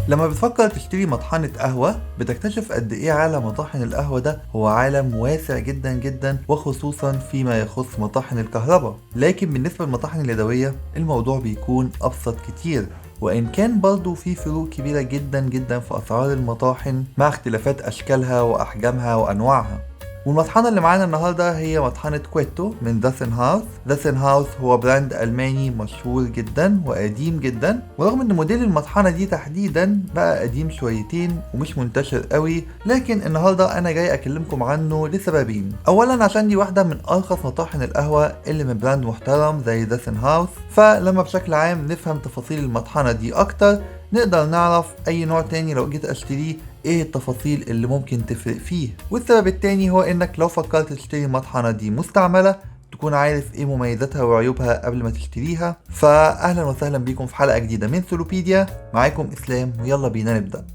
لما بتفكر تشتري مطحنة قهوة بتكتشف قد ايه عالم مطاحن القهوة ده هو عالم واسع جدا جدا، وخصوصا فيما يخص مطاحن الكهرباء. لكن بالنسبة للمطاحن اليدوية الموضوع بيكون ابسط كتير، وان كان برضو في فروق كبيرة جدا جدا في اسعار المطاحن مع اختلافات اشكالها واحجامها وانواعها. والمطحنة اللي معانا النهاردة هي مطحنة كويتو من داسن هاوس. داسن هاوس هو براند ألماني مشهور جدا وقديم جدا، ورغم ان موديل المطحنة دي تحديدا بقى قديم شويتين ومش منتشر قوي، لكن النهاردة انا جاي اكلمكم عنه لسببين. اولا عشان دي واحدة من ارخص مطاحن القهوة اللي من براند محترم زي داسن هاوس، فلما بشكل عام نفهم تفاصيل المطحنة دي اكتر نقدر نعرف اي نوع تاني لو جيت اشتريه ايه التفاصيل اللي ممكن تفرق فيه. والسبب التاني هو انك لو فكرت تشتري المطحنة دي مستعملة تكون عارف ايه مميزاتها وعيوبها قبل ما تشتريها. فاهلا وسهلا بيكم في حلقة جديدة من سولوبيديا، معاكم اسلام ويلا بينا نبدأ.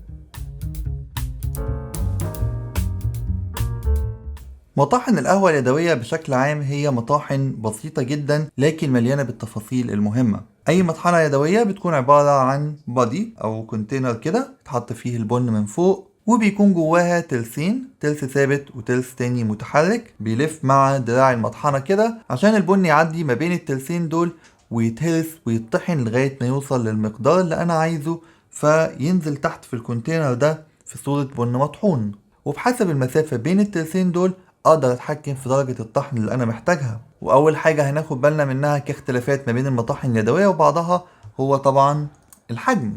مطاحن القهوة اليدوية بشكل عام هي مطاحن بسيطة جدا لكن مليانة بالتفاصيل المهمة. أي مطحنة يدوية بتكون عبارة عن بادي أو كونتينر كده تحط فيه البن من فوق، وبيكون جواها تلسين، تلس ثابت وتلس تاني متحرك بيلف مع دراع المطحنة كده عشان البن يعدي ما بين التلسين دول ويتهرس ويطحن لغاية ما يوصل للمقدار اللي أنا عايزه، فينزل تحت في الكونتينر ده في صورة بن مطحون. وبحسب المسافة بين التلسين دول اقدر اتحكم في درجة الطحن اللي انا محتاجها. واول حاجة هناخد بالنا منها كاختلافات ما بين المطاحن اليدوية وبعضها هو طبعا الحجم.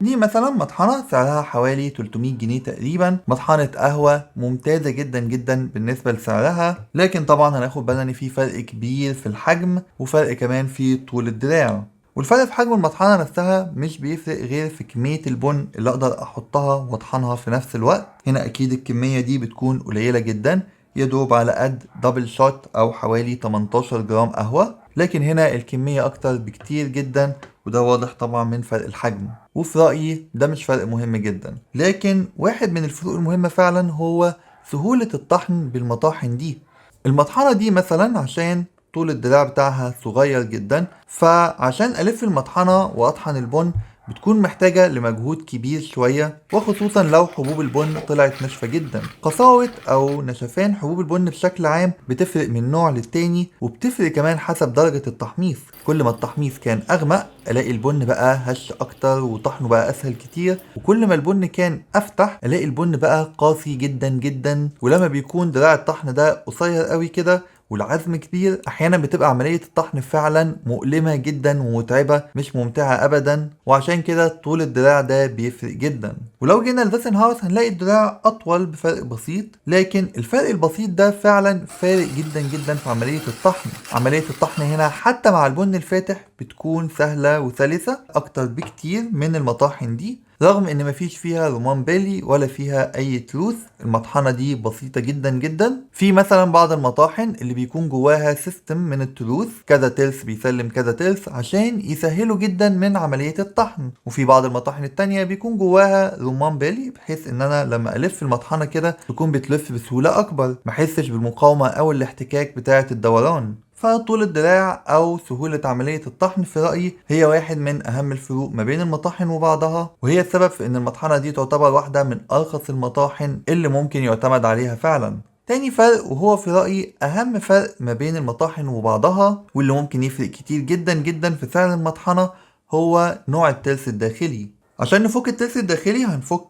دي مثلا مطحنة سعرها حوالي 300 جنيه تقريبا، مطحنة قهوة ممتازة جدا جدا بالنسبة لسعرها، لكن طبعا هناخد بالنا ان في فرق كبير في الحجم وفرق كمان في طول الدراع. والفرق في حجم المطحنة نفسها مش بيفرق غير في كمية البن اللي اقدر احطها واطحنها في نفس الوقت. هنا اكيد الكمية دي بتكون قليلة جدا، يدوب على قد دبل شوت او حوالي 18 جرام قهوة، لكن هنا الكمية اكتر بكتير جدا، وده واضح طبعا من فرق الحجم. وفي رأيي ده مش فرق مهم جدا، لكن واحد من الفروق المهمة فعلا هو سهولة الطحن بالمطاحن دي. المطحنة دي مثلا عشان طول الدراع بتاعها صغير جدا، فعشان ألف المطحنة وأطحن البن بتكون محتاجة لمجهود كبير شوية، وخصوصا لو حبوب البن طلعت ناشفة جدا. قساوة أو نشفان حبوب البن بشكل عام بتفرق من نوع للتاني، وبتفرق كمان حسب درجة التحميص. كل ما التحميص كان أغمق ألاقي البن بقى هش أكتر وطحنه بقى أسهل كتير، وكل ما البن كان أفتح ألاقي البن بقى قاسي جدا جدا. ولما بيكون دراع الطحن ده قصير قوي كده والعزم كبير احيانا بتبقى عملية الطحن فعلا مؤلمة جدا ومتعبة مش ممتعة ابدا، وعشان كده طول الدراع ده بيفرق جدا. ولو جينا لداسن هاوس هنلاقي الدراع اطول بفرق بسيط، لكن الفرق البسيط ده فعلا فارق جدا جدا في عملية الطحن. عملية الطحن هنا حتى مع البن الفاتح بتكون سهلة وسلسة اكتر بكتير من المطاحن دي، رغم ان مفيش فيها رمان بيلي ولا فيها اي تروس. المطحنة دي بسيطة جدا جدا. في مثلا بعض المطاحن اللي بيكون جواها سيستم من التروس، كذا تلس بيسلم كذا تلس عشان يسهلوا جدا من عملية الطحن، وفي بعض المطاحن التانية بيكون جواها رمان بيلي بحيث ان انا لما الف المطحنة كده تكون بتلف بسهولة اكبر، محسش بالمقاومة او الاحتكاك بتاعة الدوران. فطول الدراع أو سهولة عملية الطحن في رأيي هي واحد من أهم الفروق ما بين المطاحن وبعضها، وهي السبب في إن المطحنة دي تعتبر واحدة من أرخص المطاحن اللي ممكن يعتمد عليها فعلا. تاني فرق وهو في رأيي أهم فرق ما بين المطاحن وبعضها واللي ممكن يفرق كتير جدا جدا في سعر المطحنة هو نوع الترس الداخلي. عشان نفك الترس الداخلي هنفك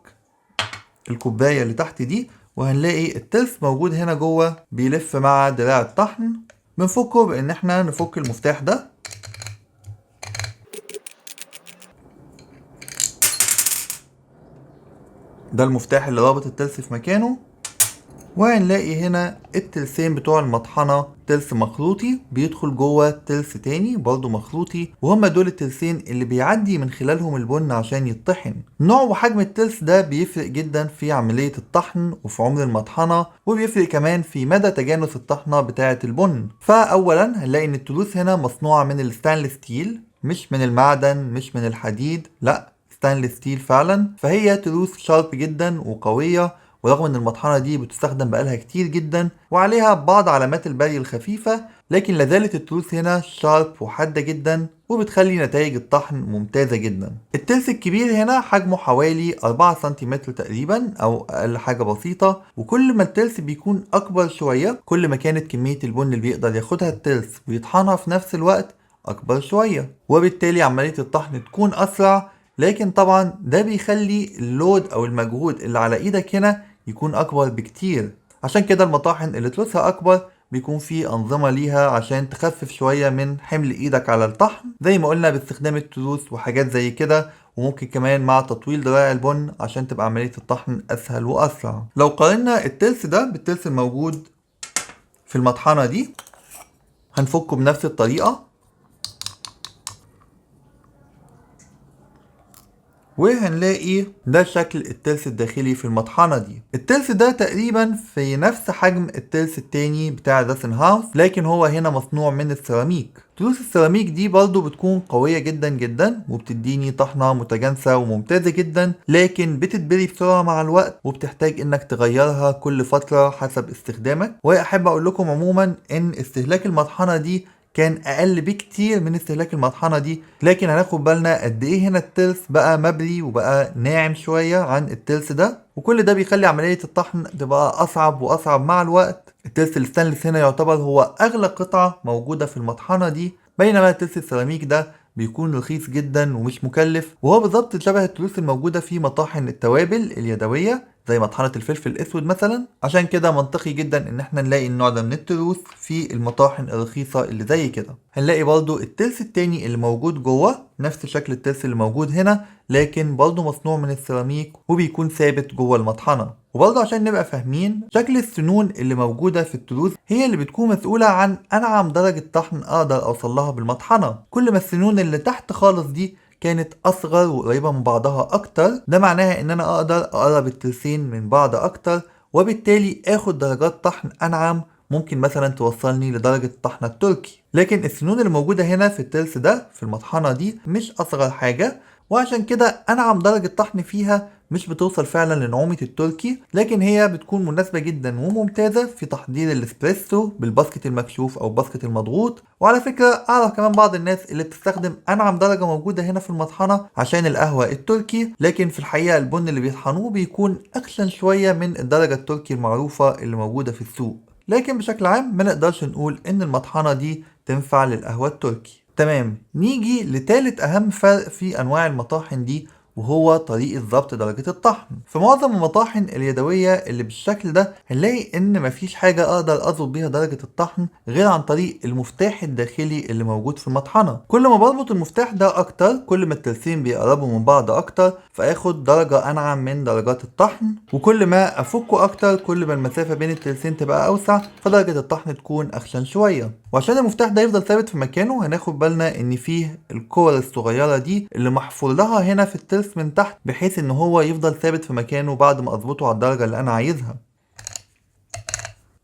الكوباية اللي تحت دي، وهنلاقي الترس موجود هنا جوه بيلف مع دراع الطحن. بنفكه بان احنا نفك المفتاح ده، ده المفتاح اللي رابط الترس في مكانه. وهنلاقي هنا الترسين بتوع المطحنة، ترس مخروطي بيدخل جوه ترس تاني برضه مخروطي، وهما دول الترسين اللي بيعدي من خلالهم البن عشان يطحن. نوع وحجم الترس ده بيفرق جدا في عملية الطحن وفي عمر المطحنة، وبيفرق كمان في مدى تجانس الطحنة بتاعة البن. فأولا هنلاقي ان التروس هنا مصنوعة من الستانلس ستيل، مش من المعدن مش من الحديد، لا ستانلس ستيل فعلا، فهي تروس شارب جدا وقوية ورغم ان المطحنة دي بتستخدم بقالها كتير جدا وعليها بعض علامات البري الخفيفة، لكن لازالت التروس هنا شارب وحادة جدا وبتخلي نتائج الطحن ممتازة جدا. الترس الكبير هنا حجمه حوالي 4 سنتيمتر تقريبا او اقل حاجة بسيطة، وكل ما الترس بيكون اكبر شوية كل ما كانت كمية البن اللي بيقدر ياخدها الترس ويطحنها في نفس الوقت اكبر شوية، وبالتالي عملية الطحن تكون اسرع. لكن طبعا ده بيخلي اللود او المجهود اللي على ايدك هنا يكون اكبر بكتير. عشان كده المطاحن اللي تروسها اكبر بيكون في انظمة ليها عشان تخفف شوية من حمل ايدك على الطحن، زي ما قلنا باستخدام التروس وحاجات زي كده، وممكن كمان مع تطويل ذراع البن عشان تبقى عملية الطحن اسهل واسرع. لو قارنا الترس ده بالترس الموجود في المطحنة دي هنفكه بنفس الطريقة، وهنلاقي ده شكل الترس الداخلي في المطحنة دي. الترس ده تقريبا في نفس حجم الترس التاني بتاع داسن هاوس، لكن هو هنا مصنوع من السيراميك. تروس السيراميك دي برضو بتكون قوية جدا جدا وبتديني طحنة متجانسة وممتازة جدا، لكن بتتبري بسرعة مع الوقت وبتحتاج انك تغيرها كل فترة حسب استخدامك. واحب اقول لكم عموما ان استهلاك المطحنة دي كان اقل بكتير من استهلاك المطحنة دي، لكن هناخد بالنا قد ايه هنا الترس بقى مبري وبقى ناعم شوية عن الترس ده، وكل ده بيخلي عملية الطحن تبقى اصعب واصعب مع الوقت. الترس الستانلس هنا يعتبر هو اغلى قطعة موجودة في المطحنة دي، بينما الترس السيراميك ده بيكون رخيص جدا ومش مكلف، وهو بالظبط شبه التروس الموجودة في مطاحن التوابل اليدوية زي مطحنة الفلفل الأسود مثلا. عشان كده منطقي جدا إن احنا نلاقي النوع ده من التروس في المطاحن الرخيصة اللي زي كده. هنلاقي برضو الترس التاني اللي موجود جوه نفس شكل الترس اللي موجود هنا، لكن برضو مصنوع من السيراميك وبيكون ثابت جوه المطحنة. وبرضه عشان نبقى فاهمين، شكل السنون اللي موجودة في التروس هي اللي بتكون مسؤولة عن أنعم درجة طحن أقدر أوصلها بالمطحنة. كل ما السنون اللي تحت خالص دي كانت أصغر وقريبة من بعضها أكتر، ده معناها إن أنا أقدر أقرب الترسين من بعض أكتر، وبالتالي آخد درجات طحن أنعم ممكن مثلا توصلني لدرجة الطحنة التركي. لكن السنون اللي موجودة هنا في الترس ده في المطحنة دي مش أصغر حاجة، وعشان كده أنعم درجة طحن فيها مش بتوصل فعلا لنعومة التركي، لكن هي بتكون مناسبة جدا وممتازة في تحضير الاسبريسو بالباسكت المكشوف او باسكت المضغوط. وعلى فكرة اعرف كمان بعض الناس اللي بتستخدم انعم درجة موجودة هنا في المطحنة عشان القهوة التركي، لكن في الحقيقة البن اللي بيطحنوه بيكون اخشن شوية من الدرجة التركي المعروفة اللي موجودة في السوق. لكن بشكل عام ما نقدرش نقول ان المطحنة دي تنفع للقهوة التركي. تمام، نيجي لتالت اهم فرق في انواع المطاحن دي، وهو طريقة ضبط درجة الطحن. في معظم المطاحن اليدوية اللي بالشكل ده هنلاقي ان مفيش حاجة اقدر اظبط بيها درجة الطحن غير عن طريق المفتاح الداخلي اللي موجود في المطحنة. كل ما بربط المفتاح ده اكتر كل ما الترسين بيقربوا من بعض اكتر فاخد درجة انعم من درجات الطحن، وكل ما افكه اكتر كل ما المسافة بين الترسين تبقى اوسع فدرجة الطحن تكون اخشن شوية. وعشان المفتاح ده يفضل ثابت في مكانه هناخد بالنا ان فيه الكور الصغيرة دي اللي محفور لها هنا في الترس من تحت، بحيث ان هو يفضل ثابت في مكانه بعد ما اظبطه على الدرجة اللي انا عايزها.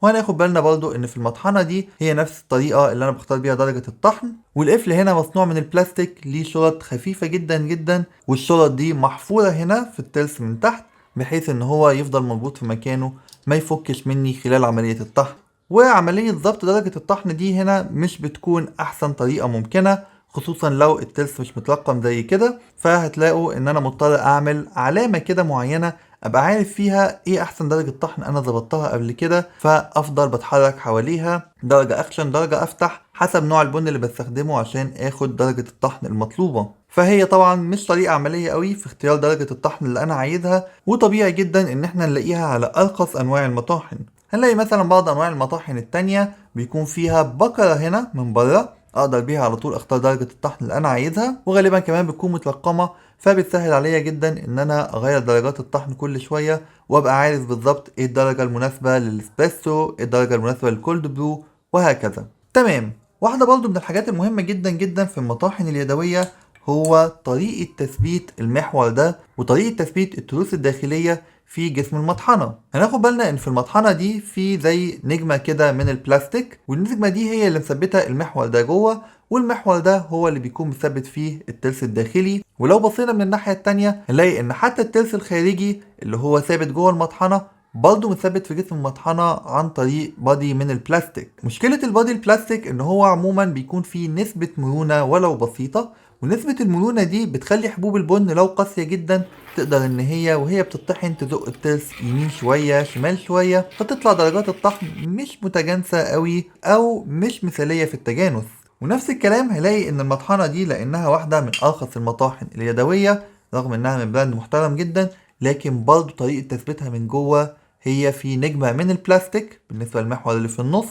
وهناخد بالنا برضو ان في المطحنة دي هي نفس الطريقة اللي انا بختار بيها درجة الطحن، والقفل هنا مصنوع من البلاستيك ليه شرط خفيفة جدا جدا، والشرط دي محفورة هنا في الترس من تحت بحيث ان هو يفضل مربوط في مكانه ما يفكش مني خلال عملية الطحن. وعملية ضبط درجة الطحن دي هنا مش بتكون احسن طريقة ممكنة، خصوصا لو الترس مش مترقم زي كده، فهتلاقوا ان انا مضطر اعمل علامة كده معينة ابقى عارف فيها ايه احسن درجة طحن انا ظبطتها قبل كده، فافضل بتحرك حواليها درجة اخشن درجة افتح حسب نوع البن اللي بستخدمه عشان اخد درجة الطحن المطلوبة. فهي طبعا مش طريقة عملية قوي في اختيار درجة الطحن اللي انا عايزها، وطبيعي جدا ان احنا نلاقيها على ارخص انواع المطاحن. هنلاقي مثلا بعض انواع المطاحن التانية بيكون فيها بكرة هنا من بره اقدر بيها على طول اختار درجة الطحن اللي انا عايزها، وغالبا كمان بتكون مترقمة فبتسهل عليا جدا ان انا اغير درجات الطحن كل شوية وابقى عارف بالظبط ايه الدرجة المناسبة للاسبريسو، ايه الدرجة المناسبة للكولد برو، وهكذا. تمام، واحدة برضو من الحاجات المهمة جدا جدا في المطاحن اليدوية هو طريقة تثبيت المحور ده وطريقة تثبيت التروس الداخلية في جسم المطحنة. هناخد بالنا ان في المطحنة دي في زي نجمة كده من البلاستيك، والنجمة دي هي اللي مثبتة المحور ده جوه، والمحور ده هو اللي بيكون مثبت فيه الترس الداخلي. ولو بصينا من الناحية التانية هنلاقي ان حتى الترس الخارجي اللي هو ثابت جوه المطحنة برضه متثبت في جسم المطحنة عن طريق بادي من البلاستيك. مشكلة البادي البلاستيك ان هو عموما بيكون فيه نسبة مرونة ولو بسيطة، ونسبة المرونة دي بتخلي حبوب البن لو قاسية جدا تقدر ان هي وهي بتطحن تزق الترس يمين شوية شمال شوية، فتطلع درجات الطحن مش متجانسة قوي او مش مثالية في التجانس. ونفس الكلام هلاقي ان المطحنة دي لانها واحدة من ارخص المطاحن اليدوية رغم انها من براند محترم جدا، لكن برضه طريقة تثبيتها من جوه هي في نجمة من البلاستيك بالنسبة للمحور اللي في النص،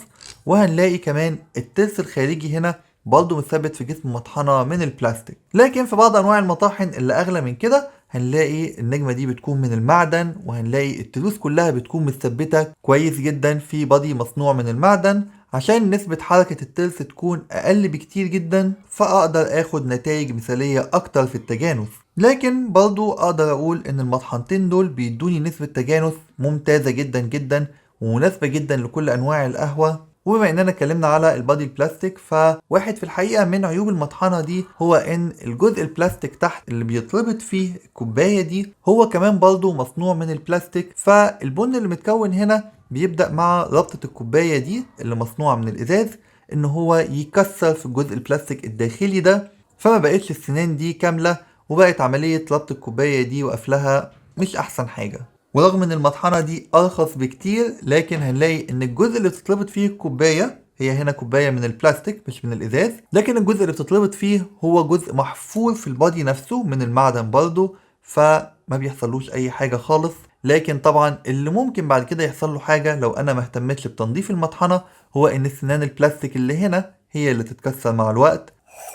وهنلاقي كمان الترس الخارجي هنا برضه متثبت في جسم مطحنة من البلاستيك. لكن في بعض انواع المطاحن اللي اغلى من كده هنلاقي النجمة دي بتكون من المعدن، وهنلاقي التروس كلها بتكون متثبتة كويس جدا في بادي مصنوع من المعدن عشان نسبة حركة الترس تكون أقل بكتير جدا، فأقدر أخد نتائج مثالية أكتر في التجانس. لكن برضو أقدر أقول إن المطحنتين دول بيدوني نسبة تجانس ممتازة جدا جدا ومناسبة جدا لكل أنواع القهوة. وبما اننا اتكلمنا على البادي البلاستيك، فواحد في الحقيقة من عيوب المطحنة دي هو ان الجزء البلاستيك تحت اللي بيتربط فيه الكوباية دي هو كمان برضو مصنوع من البلاستيك، فالبن اللي متكون هنا بيبدأ مع ربطة الكوباية دي اللي مصنوعة من الازاز ان هو يكسر في الجزء البلاستيك الداخلي ده، فما بقتش السنان دي كاملة، وبقت عملية ربط الكوباية دي وقفلها مش احسن حاجة. ورغم ان المطحنة دي ارخص بكتير، لكن هنلاقي ان الجزء اللي بتتربط فيه الكوباية هي هنا كوباية من البلاستيك مش من الازاز، لكن الجزء اللي بتتربط فيه هو جزء محفور في البادي نفسه من المعدن برضه، فما بيحصلوش اي حاجة خالص. لكن طبعا اللي ممكن بعد كده يحصل له حاجة لو انا مهتمتش بتنظيف المطحنة هو ان السنان البلاستيك اللي هنا هي اللي تتكسر مع الوقت.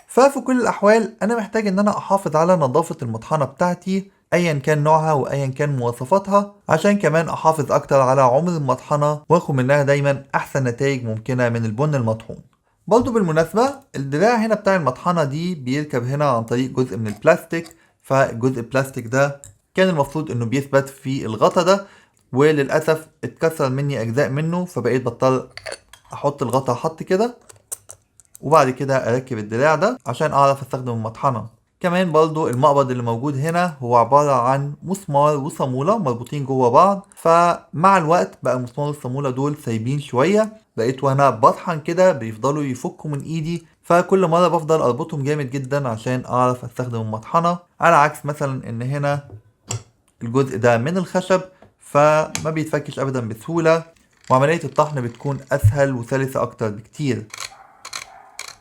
ففي كل الاحوال انا محتاج ان انا احافظ على نظافة المطحنة بتاعتي ايا كان نوعها وايا كان مواصفاتها، عشان كمان احافظ اكتر على عمر المطحنة واخد منها دايما احسن نتائج ممكنة من البن المطحون. برضو بالمناسبة الدراع هنا بتاع المطحنة دي بيركب هنا عن طريق جزء من البلاستيك، فالجزء البلاستيك ده كان المفروض انه بيثبت في الغطا ده، وللأسف اتكسر مني اجزاء منه، فبقيت بضطر احط الغطا حط كده وبعد كده اركب الدراع ده عشان اعرف استخدم المطحنة. كمان برضو المقبض اللي موجود هنا هو عبارة عن مسمار وصامولة مربوطين جوه بعض، فمع الوقت بقى المسمار والصامولة دول سايبين شوية، بقيت وانا بطحن كده بيفضلوا يفكوا من ايدي، فكل مرة بفضل اربطهم جامد جدا عشان اعرف استخدم المطحنة، على عكس مثلا ان هنا الجزء ده من الخشب فما بيتفكش ابدا بسهولة، وعملية الطحن بتكون اسهل وسلسة اكتر بكتير.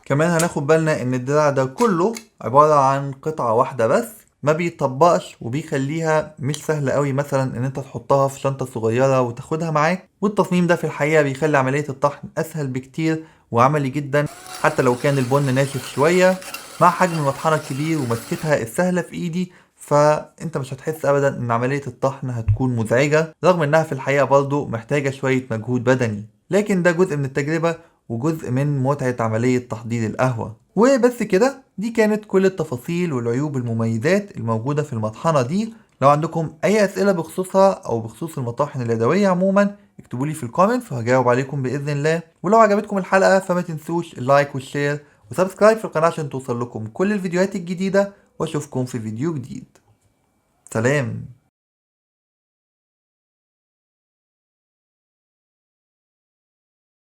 كمان هناخد بالنا ان الدراع ده كله عبارة عن قطعة واحدة بس، ما بيطبقش وبيخليها مش سهل قوي مثلا ان انت تحطها في شنطة صغيرة وتاخدها معاك، والتصميم ده في الحقيقة بيخلي عملية الطحن اسهل بكتير وعملي جدا حتى لو كان البن ناشف شوية. مع حجم المطحنة الكبير ومسكتها السهلة في ايدي فانت مش هتحس ابدا ان عملية الطحن هتكون مزعجة، رغم انها في الحقيقة برضو محتاجة شوية مجهود بدني، لكن ده جزء من التجربة وجزء من متعة عملية تحضير القهوة. وبس كده، دي كانت كل التفاصيل والعيوب المميزات الموجودة في المطحنة دي. لو عندكم أي أسئلة بخصوصها أو بخصوص المطاحن اليدوية عموما اكتبولي في الكومنتس وهجاوب عليكم بإذن الله. ولو عجبتكم الحلقة فما تنسوش اللايك والشير وسبسكرايب في القناة عشان توصل لكم كل الفيديوهات الجديدة، واشوفكم في فيديو جديد. سلام.